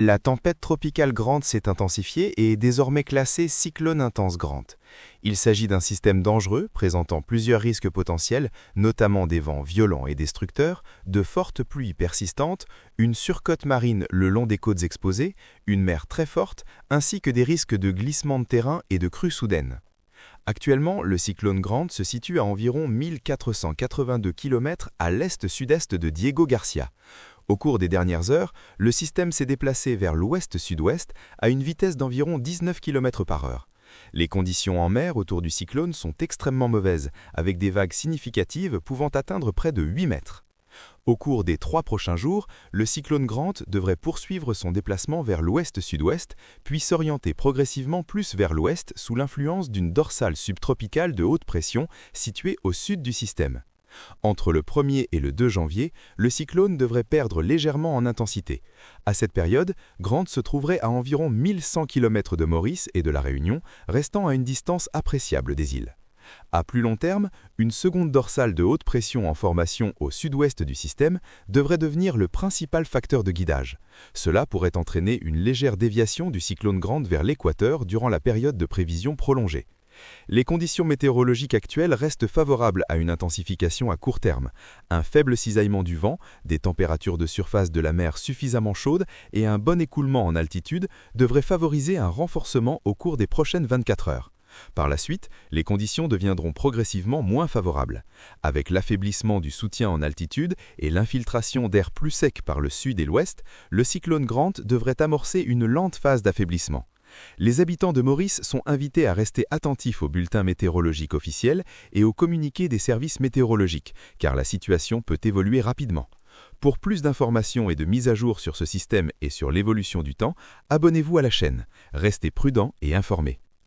La tempête tropicale Grant s'est intensifiée et est désormais classée cyclone intense Grant. Il s'agit d'un système dangereux présentant plusieurs risques potentiels, notamment des vents violents et destructeurs, de fortes pluies persistantes, une surcote marine le long des côtes exposées, une mer très forte, ainsi que des risques de glissement de terrain et de crues soudaines. Actuellement, le cyclone Grant se situe à environ 1482 km à l'est-sud-est de Diego Garcia. Au cours des dernières heures, le système s'est déplacé vers l'ouest-sud-ouest à une vitesse d'environ 19 km/h. Les conditions en mer autour du cyclone sont extrêmement mauvaises, avec des vagues significatives pouvant atteindre près de 8 mètres. Au cours des 3 prochains jours, le cyclone Grant devrait poursuivre son déplacement vers l'ouest-sud-ouest, puis s'orienter progressivement plus vers l'ouest sous l'influence d'une dorsale subtropicale de haute pression située au sud du système. Entre le 1er et le 2 janvier, le cyclone devrait perdre légèrement en intensité. À cette période, Grant se trouverait à environ 1100 km de Maurice et de la Réunion, restant à une distance appréciable des îles. À plus long terme, une seconde dorsale de haute pression en formation au sud-ouest du système devrait devenir le principal facteur de guidage. Cela pourrait entraîner une légère déviation du cyclone Grant vers l'équateur durant la période de prévision prolongée. Les conditions météorologiques actuelles restent favorables à une intensification à court terme. Un faible cisaillement du vent, des températures de surface de la mer suffisamment chaudes et un bon écoulement en altitude devraient favoriser un renforcement au cours des prochaines 24 heures. Par la suite, les conditions deviendront progressivement moins favorables. Avec l'affaiblissement du soutien en altitude et l'infiltration d'air plus sec par le sud et l'ouest, le cyclone Grant devrait amorcer une lente phase d'affaiblissement. Les habitants de Maurice sont invités à rester attentifs aux bulletins météorologiques officiels et aux communiqués des services météorologiques, car la situation peut évoluer rapidement. Pour plus d'informations et de mises à jour sur ce système et sur l'évolution du temps, abonnez-vous à la chaîne. Restez prudents et informés.